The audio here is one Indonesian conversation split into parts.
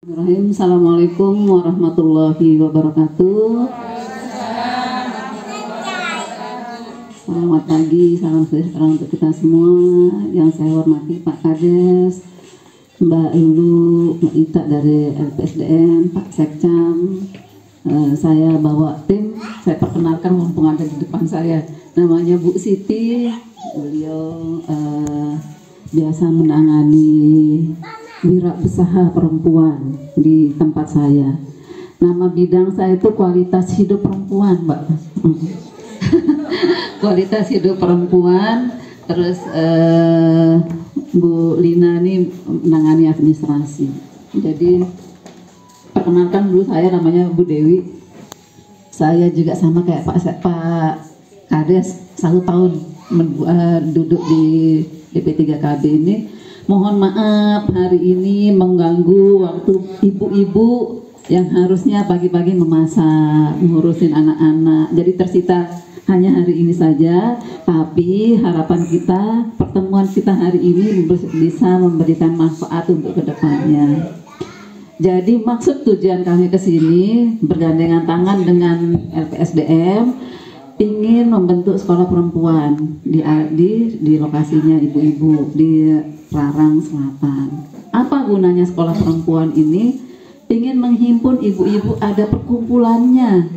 Assalamualaikum warahmatullahi wabarakatuh. Selamat pagi, salam sejahtera untuk kita semua. Yang saya hormati Pak Kades, Mbak Lulu, Mbak Ita dari LPSDM, Pak Sekcam. Saya bawa tim, saya perkenalkan mumpung ada di depan saya. Namanya Bu Siti, beliau biasa menangani wirausaha perempuan di tempat saya. Nama bidang saya itu kualitas hidup perempuan, Mbak. Kualitas hidup perempuan. Terus Bu Lina ini menangani administrasi. Jadi perkenalkan dulu, saya namanya Bu Dewi. Saya juga sama kayak Pak Kades, 1 tahun duduk di DP3KB ini. Mohon maaf hari ini mengganggu waktu ibu-ibu yang harusnya pagi-pagi memasak, ngurusin anak-anak. Jadi tersita hanya hari ini saja, tapi harapan kita, pertemuan kita hari ini bisa memberikan manfaat untuk kedepannya. Jadi maksud tujuan kami ke sini bergandengan tangan dengan LPSDM, ingin membentuk sekolah perempuan di lokasinya ibu-ibu di Rarang Selatan. Apa gunanya sekolah perempuan ini? Ingin menghimpun ibu-ibu, ada perkumpulannya.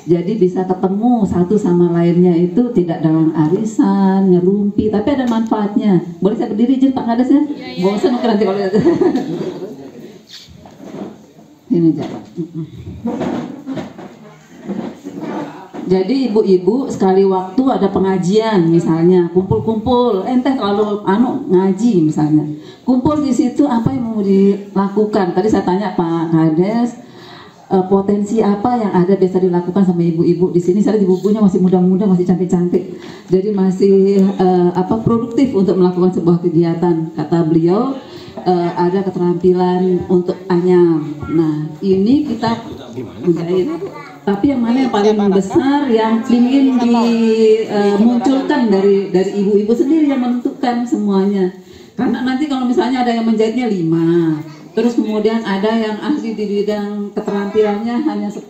Jadi bisa ketemu satu sama lainnya, itu tidak dalam arisan, ngerumpi, tapi ada manfaatnya. Boleh saya berdiri izin Pak Kades ya? Bosan mungkin nanti kalau ini jawab. Jadi ibu-ibu sekali waktu ada pengajian misalnya, kumpul-kumpul, enteh kalau ngaji misalnya, kumpul di situ, apa yang mau dilakukan? Tadi saya tanya Pak Kades, potensi apa yang ada bisa dilakukan sama ibu-ibu di sini. Saya ibu-ibunya masih muda-muda, masih cantik-cantik, jadi masih produktif untuk melakukan sebuah kegiatan. Kata beliau ada keterampilan untuk anyam. Nah ini kita menjahit. Tapi yang mana yang paling besar yang ingin dimunculkan dari ibu-ibu sendiri yang menentukan semuanya. Karena nanti kalau misalnya ada yang menjahitnya 5, terus kemudian ada yang ahli di bidang keterampilannya hanya 10.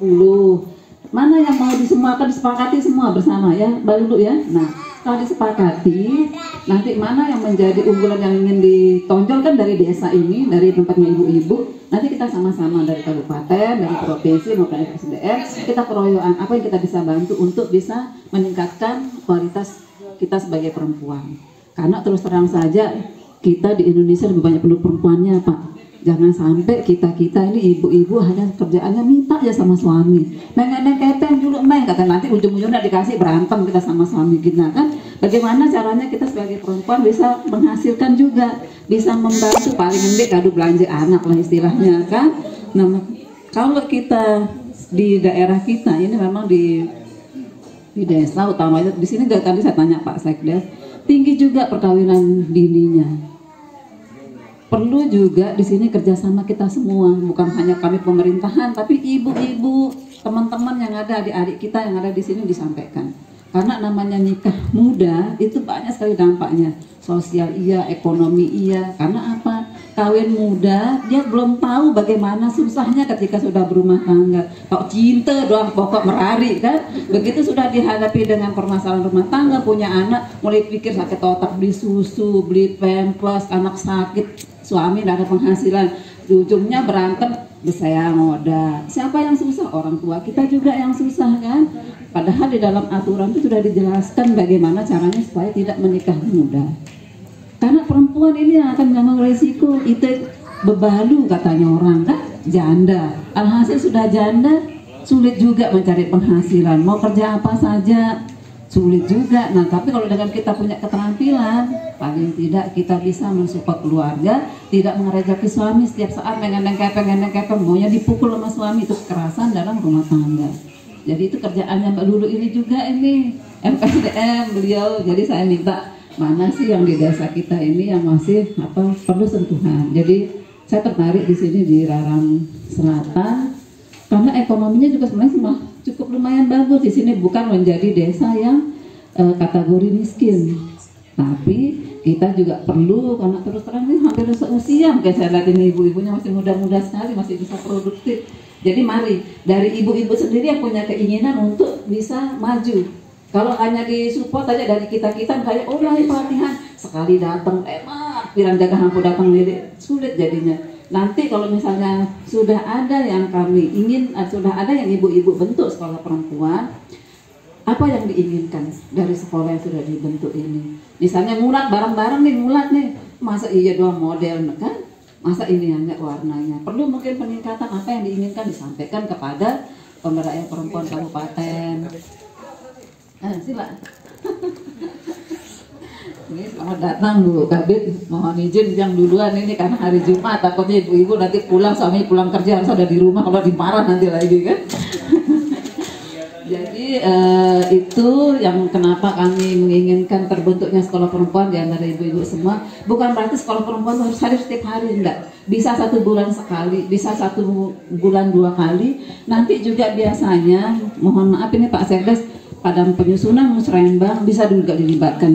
Mana yang mau disepakati semua bersama ya, baru ya. Nah, kalau disepakati, nanti mana yang menjadi unggulan yang ingin ditonjolkan dari desa ini, dari tempatnya ibu-ibu, nanti kita sama-sama dari kabupaten, dari provinsi maupun SDM, kita keroyokan apa yang kita bisa bantu untuk bisa meningkatkan kualitas kita sebagai perempuan. Karena terus terang saja kita di Indonesia lebih banyak penduduk perempuannya, Pak. Jangan sampai kita ini ibu-ibu hanya kerjaannya minta aja sama suami. Neng kepeng dulu neng, kata nanti ujung-ujungnya dikasih berantem kita sama suami kita kan. Bagaimana caranya kita sebagai perempuan bisa menghasilkan juga, bisa membantu, paling gede kado belanja anak lah istilahnya kan. Nah, kalau kita di daerah kita ini memang di desa utamanya di sini, tadi saya tanya Pak Sekdes, tinggi juga perkawinan dininya. Perlu juga di sini kerjasama kita semua, bukan hanya kami pemerintahan, tapi ibu-ibu, teman-teman yang ada, adik-adik kita yang ada di sini disampaikan. Karena namanya nikah muda itu banyak sekali dampaknya, sosial iya, ekonomi iya. Karena apa? Kawin muda dia belum tahu bagaimana susahnya ketika sudah berumah tangga. Kalau cinta doang pokok merari kan. Begitu sudah dihadapi dengan permasalahan rumah tangga, punya anak, mulai pikir sakit otak, beli susu, beli pampers, anak sakit, suami tidak ada penghasilan, di ujungnya berantem, saya ngoda. Siapa yang susah? Orang tua kita juga yang susah kan. Padahal di dalam aturan itu sudah dijelaskan bagaimana caranya supaya tidak menikah muda. Karena perempuan ini yang akan menanggung resiko, itu bebalu katanya orang kan, janda. Alhasil sudah janda, sulit juga mencari penghasilan. Mau kerja apa saja sulit juga. Nah, tapi kalau dengan kita punya keterampilan, paling tidak kita bisa mensupport keluarga, tidak mengerjaki suami setiap saat mengendeng kepeng, maunya dipukul sama suami, itu kekerasan dalam rumah tangga. Jadi itu kerjaannya Mbak Lulu ini juga, ini MPSDM beliau. Jadi saya minta mana sih yang di desa kita ini yang masih perlu sentuhan. Jadi saya tertarik di sini di Rarang Selatan karena ekonominya juga sebenarnya cukup lumayan bagus di sini, bukan menjadi desa yang kategori miskin. Tapi kita juga perlu, karena terus terang ini hampir seusia, mungkin saya lihat ini ibu-ibunya masih muda-muda sekali, masih bisa produktif. Jadi mari dari ibu-ibu sendiri yang punya keinginan untuk bisa maju. Kalau hanya disupport aja dari kita-kita, kayak oh lah pelatihan sekali datang, piran jaga hampu datang lirik, sulit jadinya. Nanti kalau misalnya sudah ada yang kami ingin, sudah ada yang ibu-ibu bentuk sekolah perempuan, apa yang diinginkan dari sekolah yang sudah dibentuk ini? Misalnya mulat bareng-bareng nih, mulat nih, masa iya dua model kan? Masa ini hanya warnanya? Perlu mungkin peningkatan, apa yang diinginkan disampaikan kepada pemberdayaan perempuan kabupaten. Sila. Ini selamat datang Bu Kabid, mohon izin yang duluan ini karena hari Jumat, takutnya ibu-ibu nanti pulang, suami pulang kerja harus ada di rumah, kalau dimarah nanti lagi kan. Jadi itu yang kenapa kami menginginkan terbentuknya sekolah perempuan di antara ibu-ibu semua. Bukan berarti sekolah perempuan harus hadir setiap hari, enggak. Bisa 1 bulan sekali, bisa 1 bulan 2 kali. Nanti juga biasanya, mohon maaf ini Pak Sekdes, pada penyusunan musrenbang bisa juga dilibatkan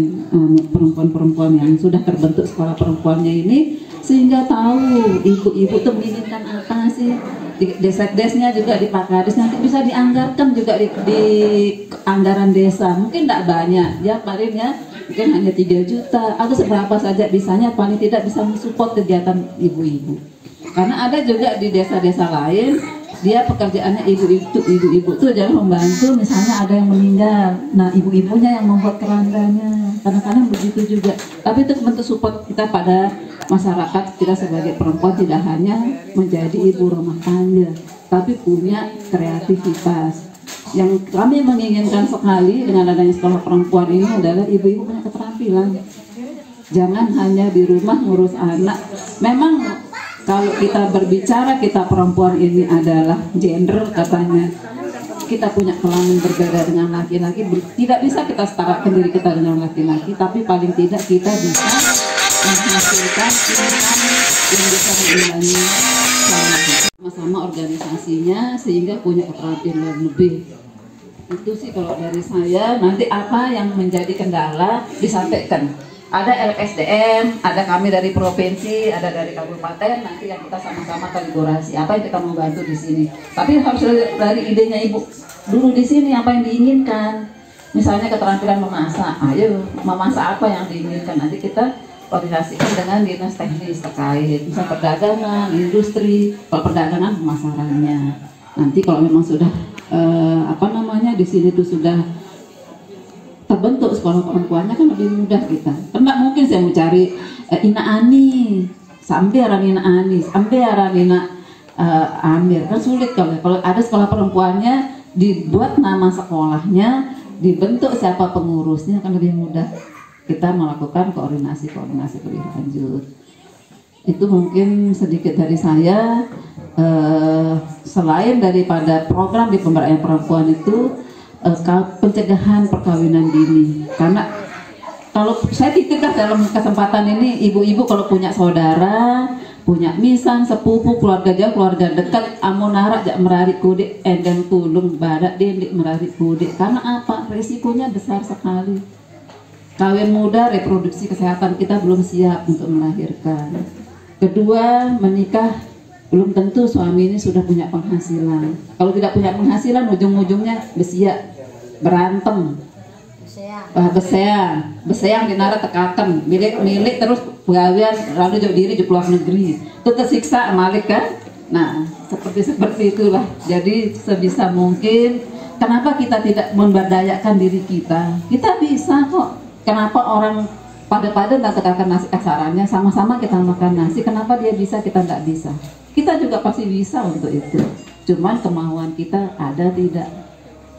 perempuan-perempuan yang sudah terbentuk sekolah perempuannya ini, sehingga tahu ibu-ibu itu menginginkan apa sih. Di Desekdesnya juga di Pak Kades nanti bisa dianggarkan juga di anggaran desa, mungkin tidak banyak ya paling ya, mungkin hanya 3 juta atau seberapa saja bisanya, paling tidak bisa mensupport kegiatan ibu-ibu. Karena ada juga di desa-desa lain dia pekerjaannya ibu-ibu tuh jangan membantu, misalnya ada yang meninggal, nah ibu-ibunya yang membuat kerandanya, kadang-kadang begitu juga. Tapi itu bentuk support kita pada masyarakat, kita sebagai perempuan tidak hanya menjadi ibu rumah tangga, tapi punya kreativitas. Yang kami menginginkan sekali dengan adanya sekolah perempuan ini adalah ibu-ibu punya keterampilan, jangan hanya di rumah ngurus anak. Memang kalau kita berbicara, kita perempuan ini adalah gender katanya, kita punya kelamin berbeda dengan laki-laki, tidak bisa kita setarakan diri kita dengan laki-laki, tapi paling tidak kita bisa menghasilkan income yang bisa mengimbangi sama-sama organisasinya sehingga punya keterampilan lebih. Itu sih kalau dari saya. Nanti apa yang menjadi kendala disampaikan. Ada LSDM, ada kami dari provinsi, ada dari kabupaten, nanti yang kita sama-sama kolaborasi. Apa yang kita mau bantu di sini? Tapi harus dari idenya ibu dulu di sini, apa yang diinginkan. Misalnya keterampilan memasak, ayo memasak apa yang diinginkan. Nanti kita koordinasikan dengan dinas teknis terkait, misal perdagangan, industri, kalau perdagangan pemasarannya. Nanti kalau memang sudah di sini tuh sudah terbentuk sekolah perempuannya, kan lebih mudah kita. Karena mungkin saya mau cari Ina Ani, sampai Ina Ani, sampai Ina Amir, kan sulit kalau ada sekolah perempuannya, dibuat nama sekolahnya, dibentuk siapa pengurusnya, kan lebih mudah kita melakukan koordinasi lebih lanjut. Itu mungkin sedikit dari saya. Selain daripada program di pemberdayaan perempuan itu, pencegahan perkawinan dini, karena kalau saya titipkan dalam kesempatan ini, ibu-ibu kalau punya saudara, punya misan, sepupu, keluarga jauh, keluarga dekat, amonara, jak merarik kudik, endang tulung, badak, dendik, merarik kudik. Karena apa? Resikonya besar sekali. Kawin muda, reproduksi kesehatan kita belum siap untuk melahirkan. Kedua, menikah belum tentu suami ini sudah punya penghasilan. Kalau tidak punya penghasilan, ujung-ujungnya besia, berantem, beseang dinara tekakan, milik terus pegawaian, lalu jauh diri di luar negeri, itu tersiksa malik kan. Nah seperti itulah. Jadi sebisa mungkin, kenapa kita tidak memberdayakan diri kita? Kita bisa kok. Kenapa orang pada dan tekakan nasi kasarannya, sama-sama kita makan nasi, kenapa dia bisa kita tidak bisa? Kita juga pasti bisa untuk itu, cuman kemauan kita ada tidak,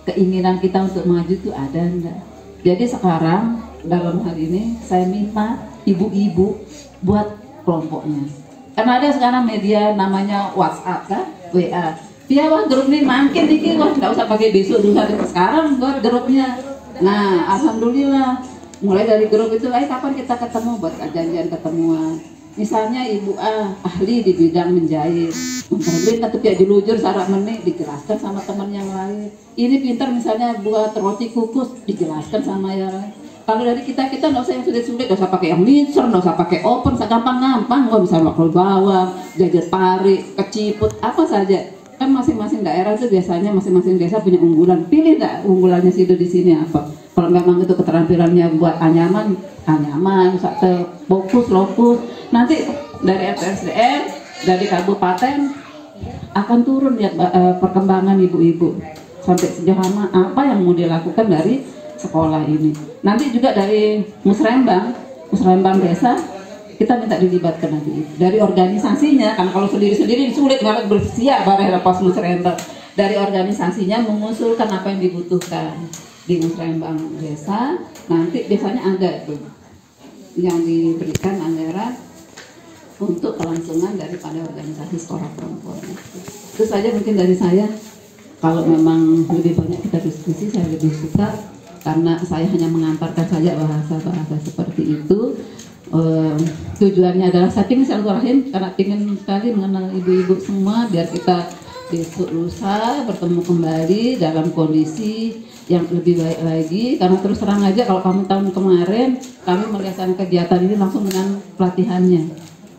keinginan kita untuk maju itu ada enggak. Jadi sekarang dalam hal ini saya minta ibu-ibu buat kelompoknya, karena ada sekarang media namanya WhatsApp kan, WA. Dia wah grup ini makin dikit, wah nggak usah pakai besok dulu, sekarang buat grupnya. Nah alhamdulillah, mulai dari grup itu, kapan kita ketemu, buat janjian ketemuan. Misalnya ibu A ahli di bidang menjahit, mungkin tapi ya jelujur sarak menik, dijelaskan sama teman yang lain. Ini pintar misalnya buat roti kukus, dijelaskan sama yang lain. Kalau dari kita nggak usah yang sulit-sulit, nggak usah pakai yang mixer, nggak usah pakai oven, gampang-gampang, nggak bisa makan bawang, jajar pari, keciput, apa saja. Kan masing-masing daerah itu biasanya masing-masing desa punya unggulan. Pilih nggak unggulannya situ di sini apa? Kalau memang itu keterampilannya buat anyaman, fokus. Nanti dari RT/RW, dari kabupaten akan turun ya perkembangan ibu-ibu sampai sejauh mana apa yang mau dilakukan dari sekolah ini. Nanti juga dari musrembang desa kita minta dilibatkan nanti dari organisasinya, kan kalau sendiri-sendiri sulit banget bersiap bareng lepas musrembang. Dari organisasinya mengusulkan apa yang dibutuhkan di musrembang desa, nanti biasanya ada tuh yang diberikan anggaran untuk kelangsungan daripada organisasi sekolah perempuan. Itu saja mungkin dari saya. Kalau memang lebih banyak kita diskusi, saya lebih suka, karena saya hanya mengantarkan saja bahasa-bahasa seperti itu. Tujuannya adalah saya ingin silaturahim, karena ingin sekali mengenal ibu-ibu semua, biar kita besok lusa bertemu kembali dalam kondisi yang lebih baik lagi. Karena terus terang aja, kalau kamu tahun kemarin kami melihatkan kegiatan ini langsung dengan pelatihannya,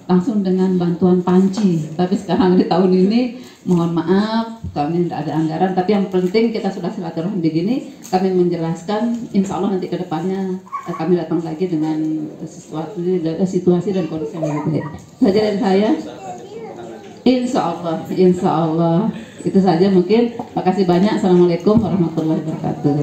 langsung dengan bantuan panci. Tapi sekarang di tahun ini mohon maaf kami tidak ada anggaran, tapi yang penting kita sudah silaturahmi begini, kami menjelaskan, insya Allah nanti ke depannya kami datang lagi dengan situasi dan kondisi yang lebih baik. Saja dari saya, insya Allah itu saja mungkin. Makasih banyak. Assalamualaikum warahmatullahi wabarakatuh.